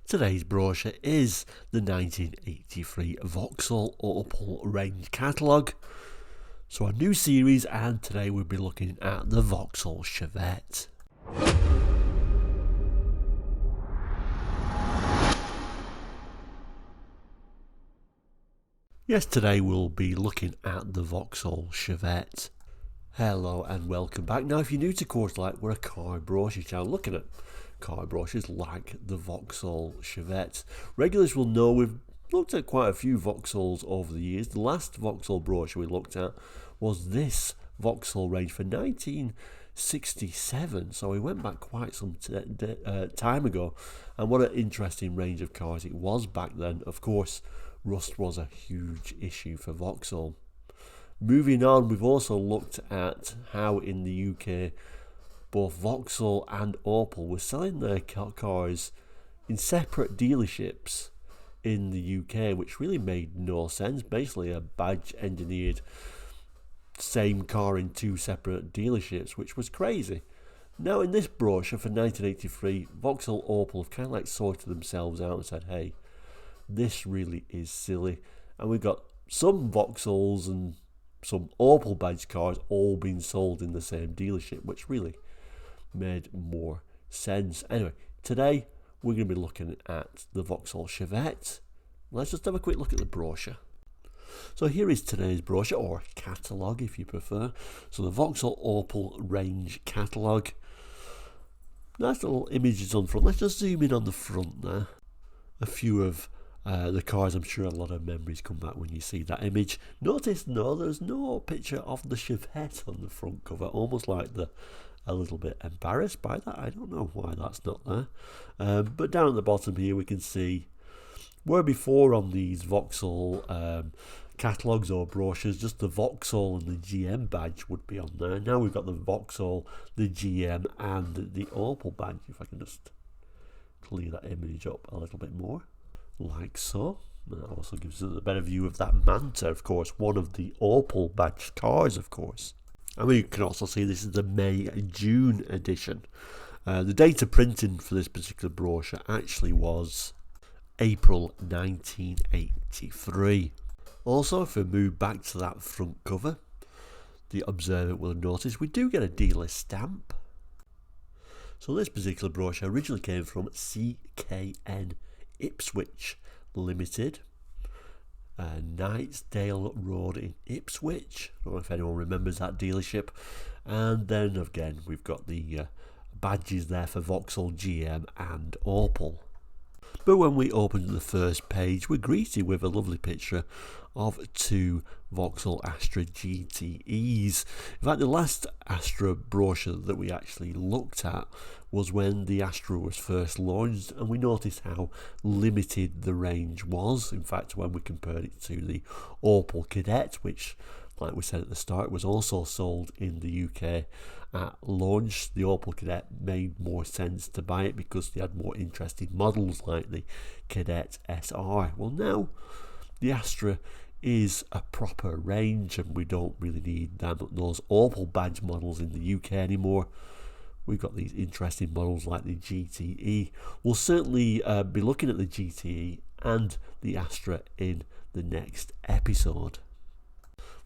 Today's brochure is the 1983 Vauxhall Opel range catalogue. So a new series, and today we'll be looking at the Vauxhall Chevette. Yes, today we'll be looking at the Vauxhall Chevette. Hello and welcome back. Now if you're new to Course Like, we're a car brochure channel looking at car brochures like the Vauxhall Chevette. Regulars will know we've looked at quite a few Vauxhalls over the years. The last Vauxhall brochure we looked at was this Vauxhall range for 1967, so we went back quite some time ago, and what an interesting range of cars it was back then. Of course, rust was a huge issue for Vauxhall. Moving on, we've also looked at how in the UK both Vauxhall and Opel were selling their cars in separate dealerships in the UK, which really made no sense. Basically a badge engineered same car in two separate dealerships, which was crazy. Now in this brochure for 1983, Vauxhall Opel have kind of like sorted themselves out and said, hey, this really is silly. And we've got some Vauxhalls and some Opel badge cars all being sold in the same dealership, which really made more sense. Anyway, today we're going to be looking at the Vauxhall Chevette. Let's just have a quick look at the brochure. So here is today's brochure, or catalogue if you prefer. So the Vauxhall Opel range catalogue. Nice little images on front. Let's just zoom in on the front there. A few of the cars, I'm sure a lot of memories come back when you see that image. Notice, no, there's no picture of the Chevette on the front cover, almost like a little bit embarrassed by that. I don't know why that's not there. But down at the bottom here we can see where before on these Vauxhall catalogues or brochures, just the Vauxhall and the GM badge would be on there. Now we've got the Vauxhall, the GM and the Opel badge. If I can just clear that image up a little bit more, like so. That also gives us a better view of that Manta, of course, one of the Opel badge cars, of course. And we can also see this is the May-June edition. The date of printing for this particular brochure actually was April 1983. Also, if we move back to that front cover, the observer will notice we do get a dealer stamp. So this particular brochure originally came from CKN Ipswich Limited, Knightsdale Road in Ipswich. I don't know if anyone remembers that dealership. And then again we've got the badges there for Vauxhall, GM and Opel. But when we open the first page, we're greeted with a lovely picture of two Vauxhall Astra GTEs. In fact, the last Astra brochure that we actually looked at was when the Astra was first launched, and we noticed how limited the range was. In fact, when we compared it to the Opel Kadett, which, like we said at the start, was also sold in the UK at launch, the Opel Kadett made more sense to buy it because they had more interesting models like the Kadett SR. Well, now the Astra is a proper range and we don't really need those Opel badge models in the UK anymore. We've got these interesting models like the GTE. We'll certainly be looking at the GTE and the Astra in the next episode.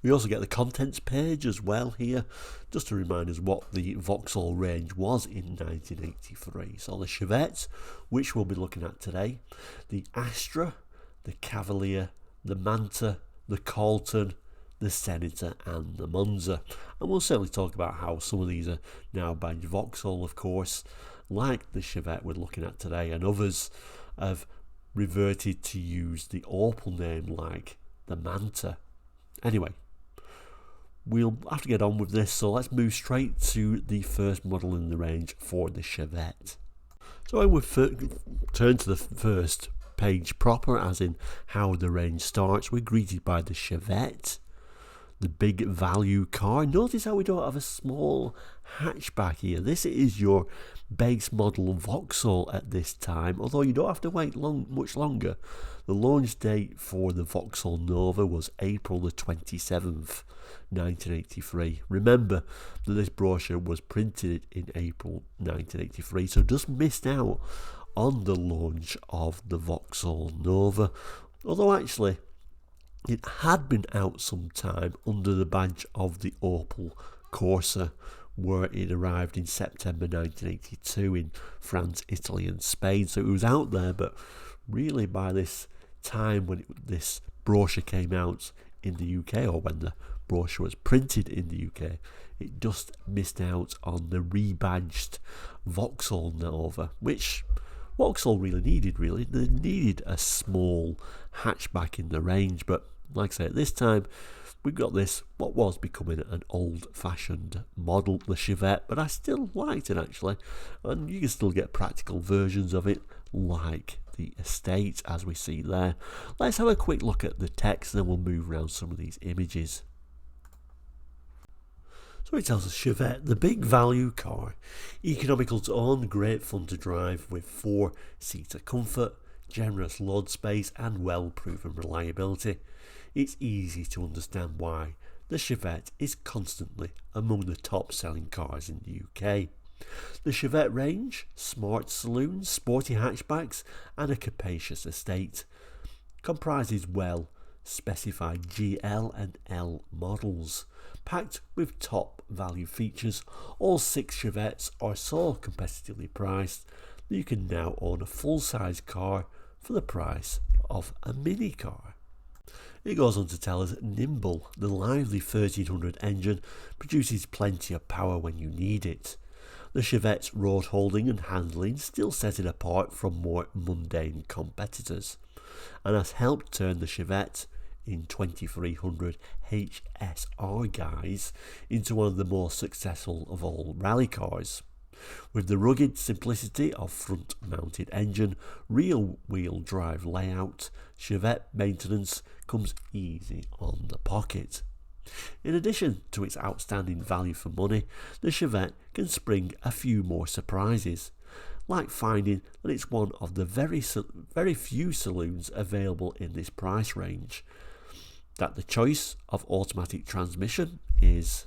We also get the contents page as well here, just to remind us what the Vauxhall range was in 1983. So the Chevette, which we'll be looking at today, the Astra, the Cavalier, the Manta, the Colton, the Senator and the Monza. And we'll certainly talk about how some of these are now badged Vauxhall, of course, like the Chevette we're looking at today, and others have reverted to use the Opel name like the Manta. Anyway, we'll have to get on with this, so let's move straight to the first model in the range for the Chevette. So when we turn to the first page proper, as in how the range starts, we're greeted by the Chevette, the big value car. Notice how we don't have a small hatchback here. This is your base model Vauxhall at this time, although you don't have to wait much longer. The launch date for the Vauxhall Nova was April the 27th, 1983. Remember that this brochure was printed in April 1983, so just missed out on the launch of the Vauxhall Nova, although actually it had been out some time under the badge of the Opel Corsa, where it arrived in September 1982 in France, Italy and Spain. So it was out there, but really by this time when this brochure came out in the UK, or when the brochure was printed in the UK, it just missed out on the rebadged Vauxhall Nova, which Vauxhall really needed. They needed a small hatchback in the range, but like I say, at this time we've got this, what was becoming an old-fashioned model, the Chevette, but I still liked it actually, and you can still get practical versions of it like the Estate as we see there. Let's have a quick look at the text and then we'll move around some of these images. So it tells us Chevette, the big value car, economical to own, great fun to drive with 4-seater comfort, generous load space and well-proven reliability. It's easy to understand why the Chevette is constantly among the top selling cars in the UK. The Chevette range, smart saloons, sporty hatchbacks and a capacious estate, comprises well specified GL and L models, packed with top value features. All 6 Chevettes are so competitively priced that you can now own a full-size car for the price of a mini car. It goes on to tell us nimble, the lively 1300 engine produces plenty of power when you need it. The Chevette's road holding and handling still set it apart from more mundane competitors, and has helped turn the Chevette in 2300 HSR guise into one of the most successful of all rally cars. With the rugged simplicity of front-mounted engine, rear-wheel drive layout, Chevette maintenance comes easy on the pocket. In addition to its outstanding value for money, the Chevette can spring a few more surprises, like finding that it's one of the very few saloons available in this price range, that the choice of automatic transmission is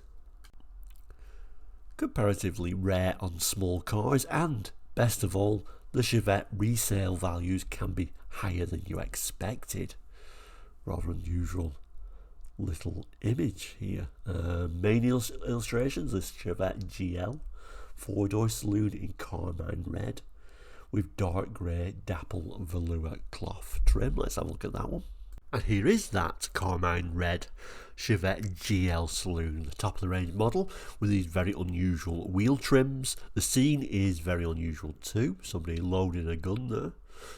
comparatively rare on small cars, and, best of all, the Chevette resale values can be higher than you expected. Rather unusual little image here. Main illustrations, this Chevette GL 4-door saloon in carmine red with dark grey dapple velour cloth trim. Let's have a look at that one. And here is that carmine red Chevette GL saloon, the top of the range model with these very unusual wheel trims. The scene is very unusual too. Somebody loading a gun there,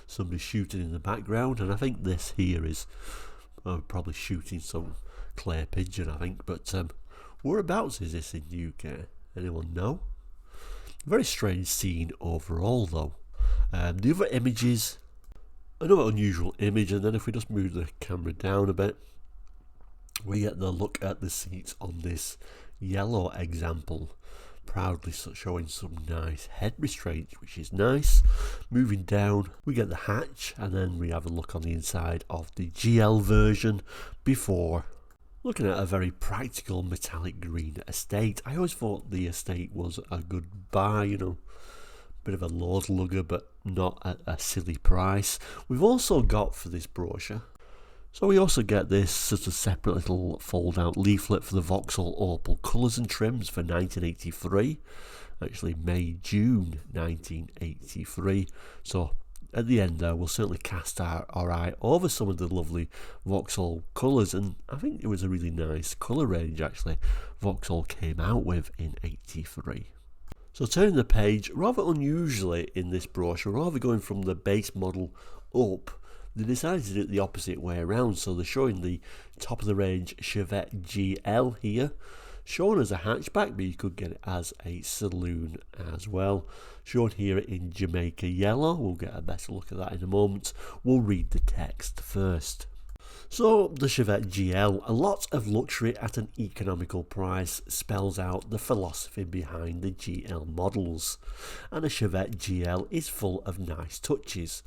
somebody shooting in the background, and I think this here is probably shooting some clay pigeon, I think. But whereabouts is this in the UK? Anyone know? Very strange scene overall though. The other images, another unusual image, and then if we just move the camera down a bit, we get the look at the seats on this yellow example, proudly showing some nice head restraints, which is nice. Moving down, we get the hatch, and then we have a look on the inside of the GL version before looking at a very practical metallic green Estate. I always thought the Estate was a good buy, you know, bit of a load lugger, but not at a silly price. We've also got for this brochure, so we also get this sort of separate little fold out leaflet for the Vauxhall Opel colours and trims for 1983, actually May-June 1983. So at the end there, we'll certainly cast our eye over some of the lovely Vauxhall colours, and I think it was a really nice colour range actually Vauxhall came out with in 83. So turning the page, rather unusually in this brochure, rather going from the base model up, they decided to do it the opposite way around. So they're showing the top of the range Chevette GL here, shown as a hatchback, but you could get it as a saloon as well. Shown here in Jamaica yellow. We'll get a better look at that in a moment. We'll read the text first. So the Chevette GL, a lot of luxury at an economical price, spells out the philosophy behind the GL models. And a Chevette GL is full of nice touches,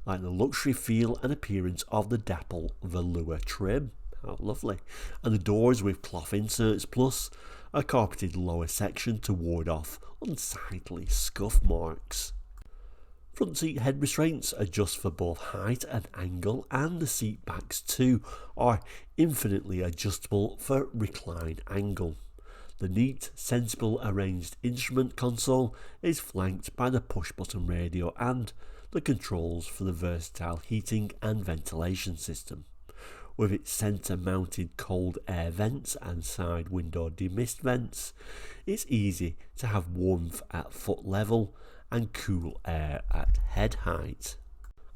like the luxury feel and appearance of the dapple velour trim. How lovely. And the doors with cloth inserts, plus a carpeted lower section to ward off unsightly scuff marks. Front seat head restraints adjust for both height and angle, and the seat backs too are infinitely adjustable for recline angle. The neat, sensible arranged instrument console is flanked by the push-button radio and the controls for the versatile heating and ventilation system. With its centre-mounted cold air vents and side window demist vents, it's easy to have warmth at foot level and cool air at head height.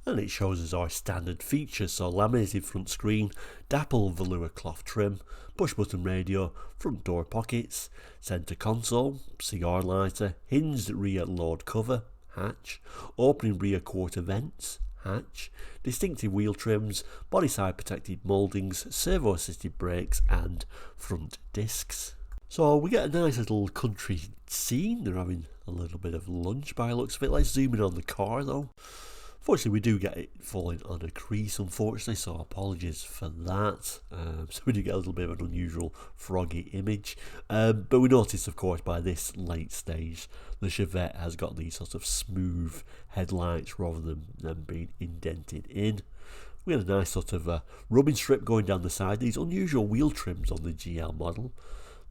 And it shows us our standard features, so laminated front screen, dapple velour cloth trim, push button radio, front door pockets, centre console, cigar lighter, hinged rear load cover, hatch, opening rear quarter vents, hatch, distinctive wheel trims, body side protected mouldings, servo assisted brakes and front discs. So we get a nice little country scene. They're having a little bit of lunch by the looks of it. Let's zoom in on the car though. Fortunately, we do get it falling on a crease, unfortunately, so apologies for that. So we do get a little bit of an unusual froggy image. But we notice, of course, by this late stage, the Chevette has got these sort of smooth headlights rather than them being indented in. We had a nice sort of rubbing strip going down the side. These unusual wheel trims on the GL model,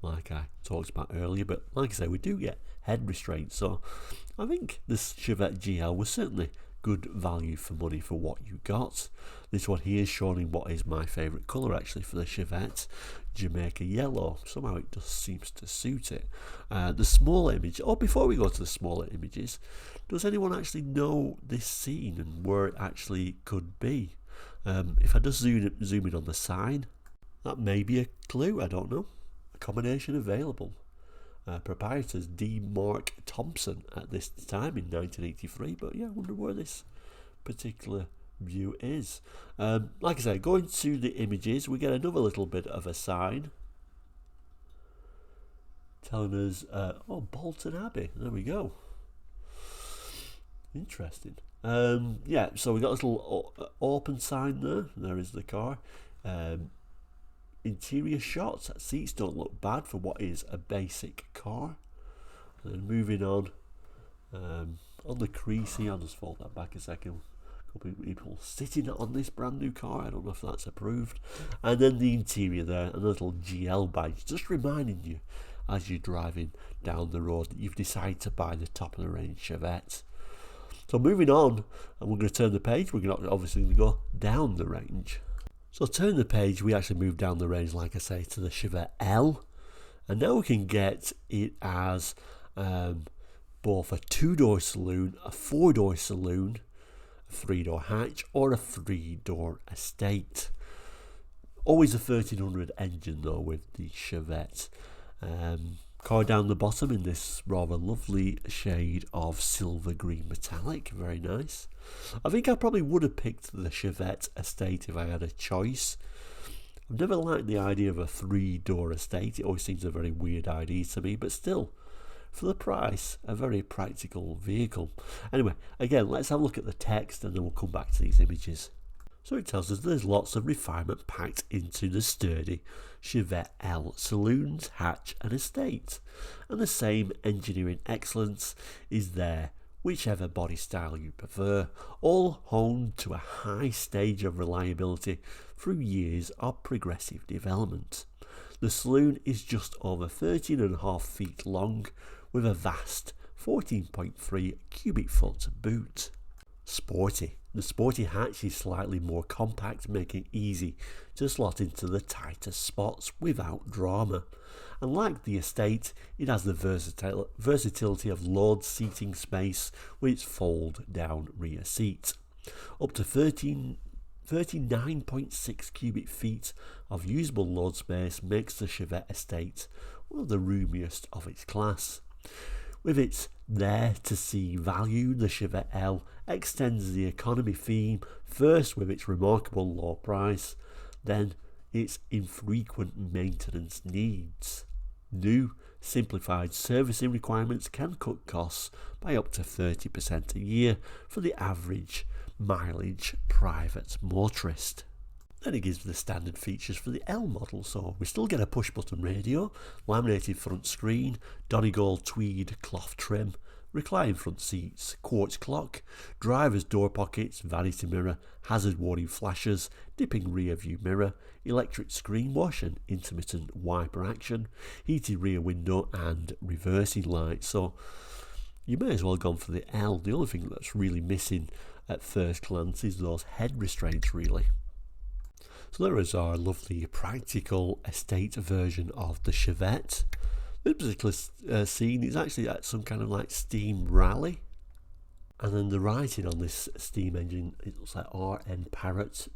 like I talked about earlier. But like I say, we do get head restraints. So I think this Chevette GL was certainly good value for money for what you got. This one here is showing what is my favourite colour actually for the Chevette, Jamaica yellow. Somehow it just seems to suit it. The smaller image, before we go to the smaller images, does anyone actually know this scene and where it actually could be? If I just zoom in on the sign, that may be a clue, I don't know. Accommodation available. Proprietors D. Mark Thompson at this time in 1983, but yeah, I wonder where this particular view is. Like I say, going to the images, we get another little bit of a sign telling us, Bolton Abbey, there we go. Interesting. Yeah, so we got a little open sign there is the car. Interior shots, seats don't look bad for what is a basic car. And then moving on the crease here, I'll just fold that back a second. A couple of people sitting on this brand new car, I don't know if that's approved. And then the interior there, a little GL badge, just reminding you as you're driving down the road that you've decided to buy the top of the range Chevette. So moving on, and we're going to turn the page, we're going to obviously go down the range. So turn the page, we actually move down the range, like I say, to the Chevette L. And now we can get it as both a 2-door saloon, a 4-door saloon, a 3-door hatch, or a 3-door estate. Always a 1300 engine though with the Chevette. Car down the bottom in this rather lovely shade of silver green metallic, very nice. I think I probably would have picked the Chevette estate if I had a choice. I've never liked the idea of a 3-door estate, it always seems a very weird idea to me, but still, for the price, a very practical vehicle. Anyway, again, let's have a look at the text and then we'll come back to these images. So it tells us there's lots of refinement packed into the sturdy Chevette L saloons, hatch and estate, and the same engineering excellence is there whichever body style you prefer, all honed to a high stage of reliability through years of progressive development. The saloon is just over 13.5 feet long with a vast 14.3 cubic foot boot. Sporty. The sporty hatch is slightly more compact, making it easy to slot into the tighter spots without drama. And like the estate, it has the versatility of load seating space with its fold-down rear seat. Up to 39.6 cubic feet of usable load space makes the Chevette estate one of the roomiest of its class. With its there-to-see value, the Chevette L extends the economy theme, first with its remarkable low price, then its infrequent maintenance needs. New, simplified servicing requirements can cut costs by up to 30% a year for the average mileage private motorist. Then it gives the standard features for the L model, so we still get a push-button radio, laminated front screen, Donegal tweed cloth trim, reclining front seats, quartz clock, driver's door pockets, vanity mirror, hazard warning flashers, dipping rear view mirror, electric screen wash and intermittent wiper action, heated rear window and reversing light. So you may as well have gone for the L. The only thing that's really missing at first glance is those head restraints really. So there is our lovely practical estate version of the Chevette. This particular scene is actually at some kind of like steam rally. And then the writing on this steam engine, it looks like RN Parrot,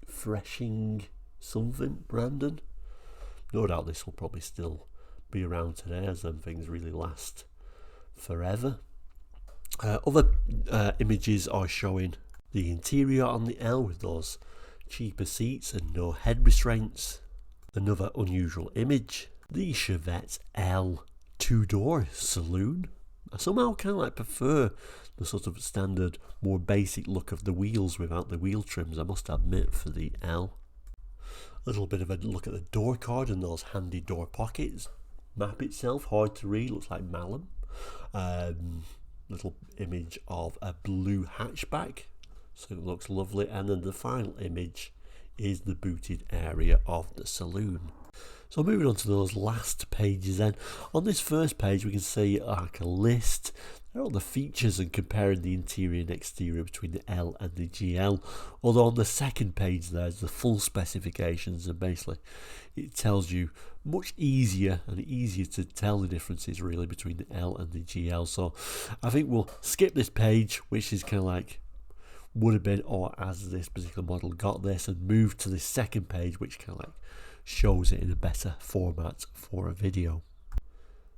Freshing something, Brandon. No doubt this will probably still be around today, as them things really last forever. Other images are showing the interior on the L with those cheaper seats and no head restraints. Another unusual image, the Chevette L 2-door saloon. I somehow kind of like prefer the sort of standard, more basic look of the wheels without the wheel trims, I must admit, for the L. A little bit of a look at the door card and those handy door pockets. Map itself, hard to read, looks like Malum. Little image of a blue hatchback, so it looks lovely. And then the final image is the booted area of the saloon. So moving on to those last pages then. On this first page we can see like a list. There are all the features and comparing the interior and exterior between the L and the GL. Although on the second page there's the full specifications, and basically it tells you much easier to tell the differences really between the L and the GL. So I think we'll skip this page, which is kind of like would have been or as this particular model got this, and move to the second page, which kind of like shows it in a better format for a video.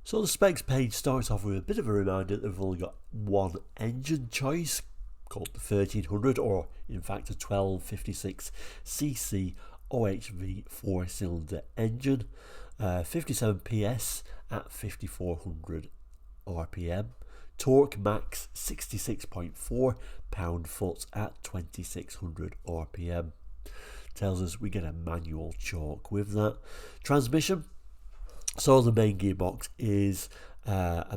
So the specs page starts off with a bit of a reminder that we've only got one engine choice, called the 1300, or in fact a 1256cc OHV 4-cylinder engine, 57 PS at 5400 RPM, torque max 66.4 pound-foot at 2600 RPM. Tells us we get a manual choke with that. Transmission, so the main gearbox is a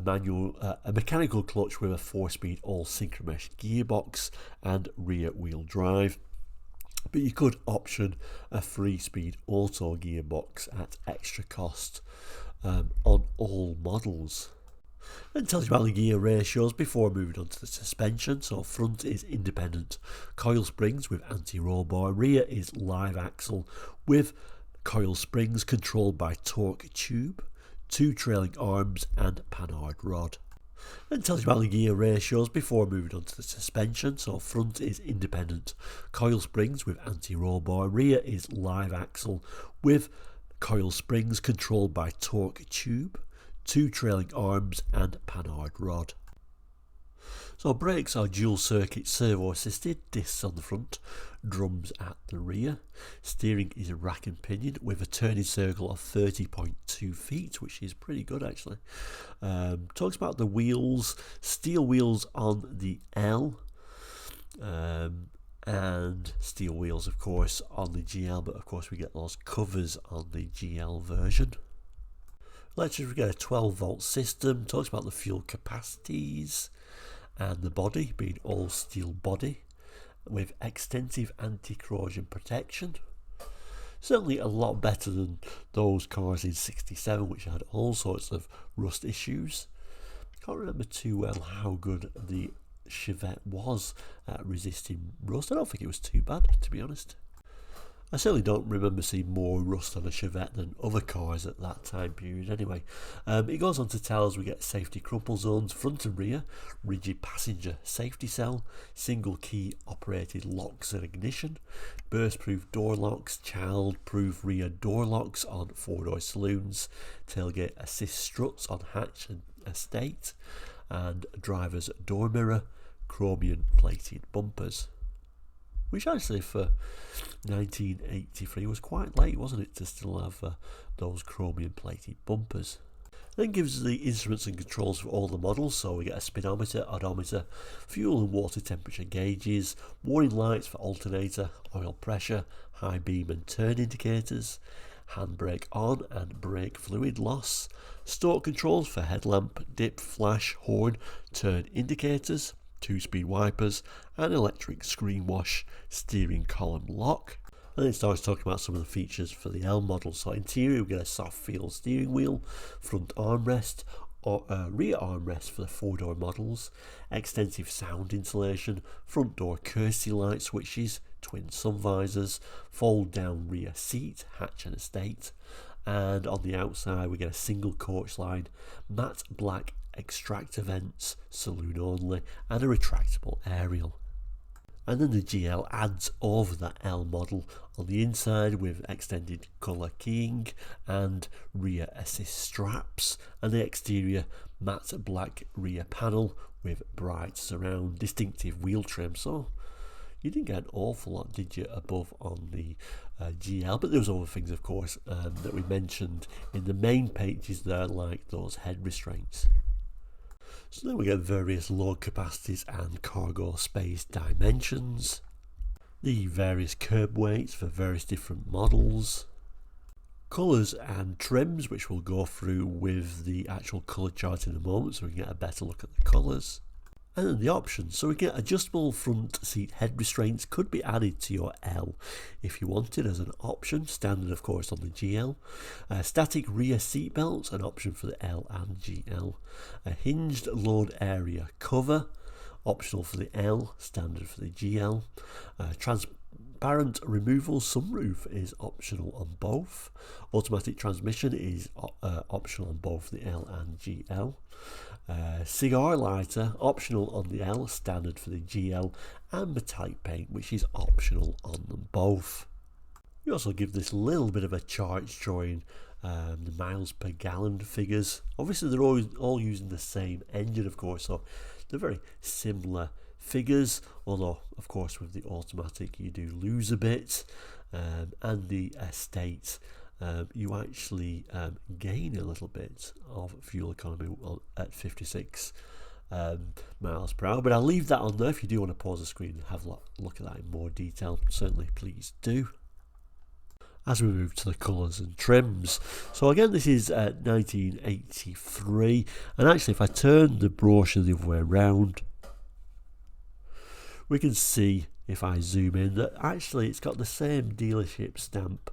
mechanical clutch with a 4-speed all synchromesh gearbox and rear wheel drive, but you could option a 3-speed auto gearbox at extra cost on all models. Then tells you about the gear ratios before moving on to the suspension. So front is independent coil springs with anti-roll bar, rear is live axle with coil springs controlled by torque tube, 2 trailing arms and panhard rod. Then tells you about the gear ratios before moving on to the suspension. So front is independent coil springs with anti-roll bar, rear is live axle with coil springs controlled by torque tube, 2 trailing arms and panhard rod. So brakes are dual circuit servo assisted, discs on the front, drums at the rear. Steering is a rack and pinion with a turning circle of 30.2 feet, which is pretty good actually. Talks about the wheels, steel wheels on the L, and steel wheels of course on the GL, but of course we get those covers on the GL version. Electric, we get a 12-volt system. Talks about the fuel capacities and the body being all steel body with extensive anti-corrosion protection. Certainly a lot better than those cars in '67 which had all sorts of rust issues. I can't remember too well how good the Chevette was at resisting rust. I don't think it was too bad, to be honest. I certainly don't remember seeing more rust on a Chevette than other cars at that time period anyway. It goes on to tell us we get safety crumple zones, front and rear, rigid passenger safety cell, single key operated locks and ignition, burst proof door locks, child proof rear door locks on 4-door saloons, tailgate assist struts on hatch and estate, and driver's door mirror, chromium plated bumpers. Which actually for 1983 was quite late, wasn't it, to still have those chromium plated bumpers. Then gives us the instruments and controls for all the models. So we get a speedometer, odometer, fuel and water temperature gauges, warning lights for alternator, oil pressure, high beam and turn indicators, handbrake on and brake fluid loss, stalk controls for headlamp, dip, flash, horn, turn indicators, 2-speed wipers, and electric screen wash, steering column lock. And then it starts talking about some of the features for the L model. So interior, we get a soft feel steering wheel, front armrest, or rear armrest for the 4-door models, extensive sound insulation, front door courtesy light switches, twin sun visors, fold down rear seat, hatch and estate, and on the outside we get a single coach line, matte black extractor vents, saloon only, and a retractable aerial. And then the GL adds over that L model on the inside with extended colour keying and rear assist straps, and the exterior matte black rear panel with bright surround, distinctive wheel trim. So you didn't get an awful lot, did you, above on the GL? But there was other things, of course, that we mentioned in the main pages there, like those head restraints. So then we get various load capacities and cargo space dimensions, the various curb weights for various different models, colours and trims, which we'll go through with the actual colour chart in a moment so we can get a better look at the colours. And then the options, so we get adjustable front seat head restraints could be added to your L if you wanted as an option, standard of course on the GL. Static rear seat belts, an option for the L and GL. A hinged load area cover, optional for the L, standard for the GL. Transparent removal sunroof is optional on both. Automatic transmission is optional on both the L and GL. Cigar lighter, optional on the L, standard for the GL, and metallic paint, which is optional on them both. We also give this little bit of a chart showing the miles per gallon figures. Obviously they're all using the same engine, of course, so they're very similar figures, although of course with the automatic you do lose a bit, and the estate you actually gain a little bit of fuel economy at 56 miles per hour. But I'll leave that on there. If you do want to pause the screen and have a look at that in more detail, certainly please do. As we move to the colours and trims, so again this is 1983, and actually if I turn the brochure the other way around, we can see, if I zoom in, that actually it's got the same dealership stamp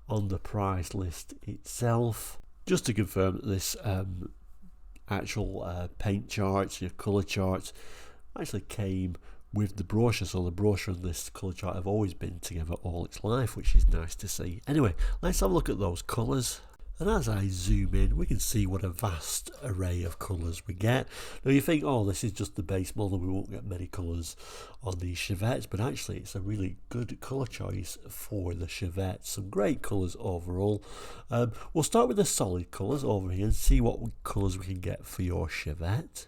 on the price list itself. Just to confirm that this actual paint chart, your colour chart, actually came with the brochure, so the brochure and this colour chart have always been together all its life, which is nice to see. Anyway, let's have a look at those colours. And as I zoom in, we can see what a vast array of colours we get. Now you think, oh, this is just the base model, we won't get many colours on these Chevettes, but actually it's a really good colour choice for the Chevette. Some great colours overall. We'll start with the solid colours over here and see what colours we can get for your Chevette.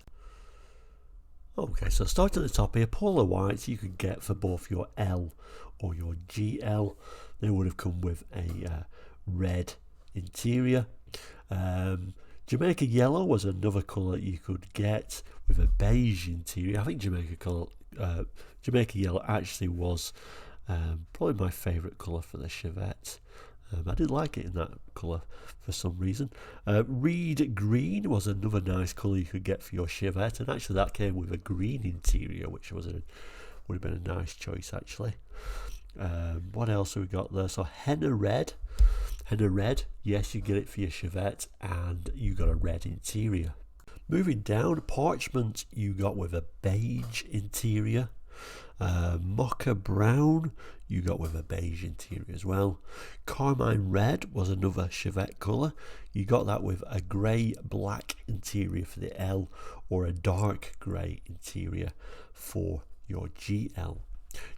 Okay, so starting at the top here, polar whites you could get for both your L or your GL. They would have come with a red interior. Jamaica yellow was another colour you could get with a beige interior. I think Jamaica yellow actually was probably my favourite colour for the Chevette. I did like it in that colour for some reason. Reed green was another nice colour you could get for your Chevette, and actually that came with a green interior, which would have been a nice choice actually. What else have we got there? So henna red, yes, you get it for your Chevette, and you got a red interior. Moving down, parchment you got with a beige interior. Mocha brown you got with a beige interior as well. Carmine red was another Chevette colour. You got that with a grey black interior for the L, or a dark grey interior for your GL.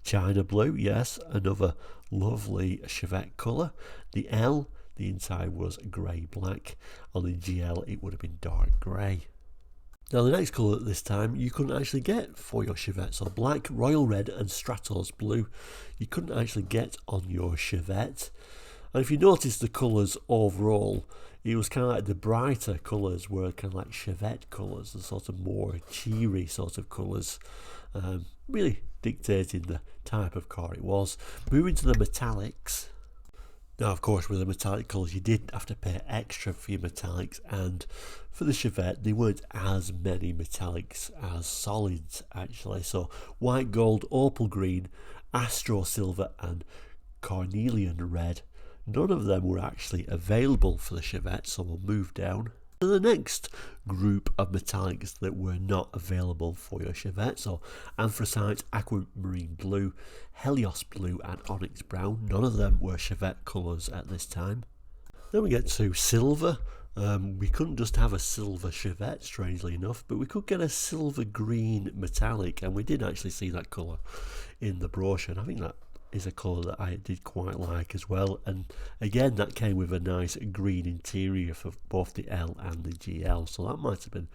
China blue, yes, another lovely Chevette colour. The L, the inside was grey black. On the GL it would have been dark grey. Now the next colour at this time you couldn't actually get for your Chevette, so black, royal red and Stratos blue you couldn't actually get on your Chevette. And if you notice the colours overall, it was kind of like the brighter colours were kind of like Chevette colours, the sort of more cheery sort of colours, really dictating the type of car it was. Moving to the metallics, Now, of course, with the metallic colours, you did have to pay extra for your metallics, and for the Chevette, there weren't as many metallics as solids, actually. So, white, gold, opal green, astro silver, and carnelian red. None of them were actually available for the Chevette, so we'll move down to the next group of metallics that were not available for your Chevette. So anthracite, aquamarine blue, Helios blue and onyx brown. None of them were Chevette colours at this time. Then we get to silver. We couldn't just have a silver Chevette, strangely enough, but we could get a silver green metallic, and we did actually see that colour in the brochure, and I think that is a colour that I did quite like as well. And again, that came with a nice green interior for both the L and the GL, so that might have been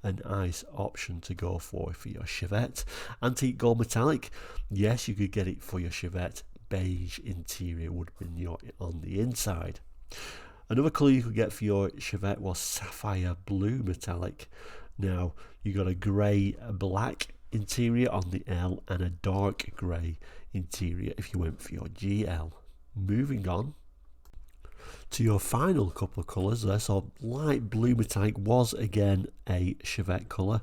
a nice option to go for your Chevette. Antique gold metallic, yes, you could get it for your Chevette. Beige interior would have been on the inside. Another colour you could get for your Chevette was sapphire blue metallic. Now, you got a grey black interior on the L and a dark grey interior if you went for your GL. Moving on to your final couple of colours there. So light blue metallic was again a Chevette colour.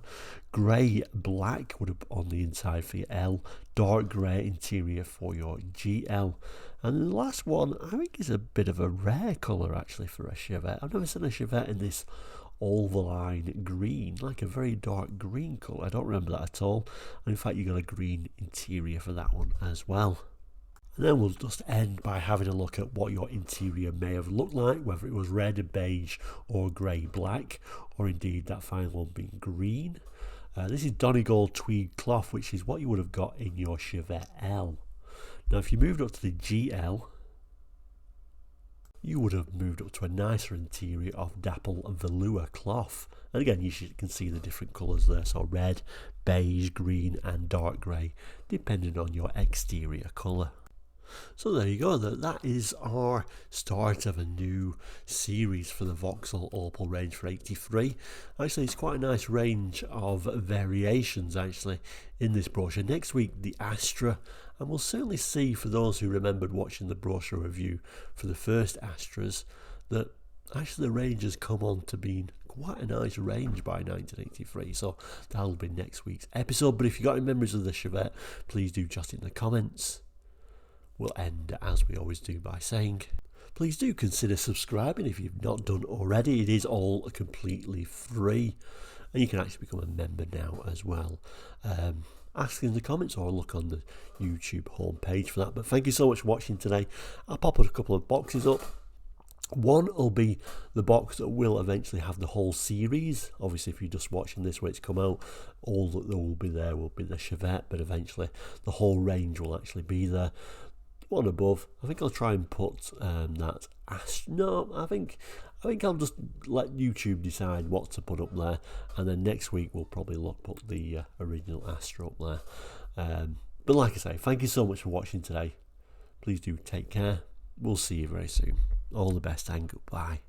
Grey black would have on the inside for your L. Dark grey interior for your GL. And the last one I think is a bit of a rare colour actually for a Chevette. I've never seen a Chevette in this Olvaline green, like a very dark green colour. I don't remember that at all. And in fact, you got a green interior for that one as well. And then we'll just end by having a look at what your interior may have looked like, whether it was red, beige or grey black, or indeed that final one being green. This is Donegal tweed cloth, which is what you would have got in your Chevette L. Now if you moved up to the GL, you would have moved up to a nicer interior of dapple velour cloth. And again, you can see the different colours there, so red, beige, green and dark grey, depending on your exterior colour. So there you go, that is our start of a new series for the Vauxhall Opel range for 83. Actually, it's quite a nice range of variations actually in this brochure. Next week, the Astra, and we'll certainly see, for those who remembered watching the brochure review for the first Astras, that actually the range has come on to being quite a nice range by 1983. So that'll be next week's episode. But if you've got any memories of the Chevette, please do just in the comments. We'll end, as we always do, by saying, please do consider subscribing if you've not done already. It is all completely free, and you can actually become a member now as well. Ask in the comments or look on the YouTube homepage for that. But thank you so much for watching today. I'll pop a couple of boxes up. One will be the box that will eventually have the whole series. Obviously, if you're just watching this when it's come out, all that there will be there will be the Chevette, but eventually the whole range will actually be there. One above, I think I'll try and put that. No, I think I'll just let YouTube decide what to put up there, and then next week we'll probably put the original Astra up there. But like I say, thank you so much for watching today. Please do take care. We'll see you very soon. All the best and goodbye.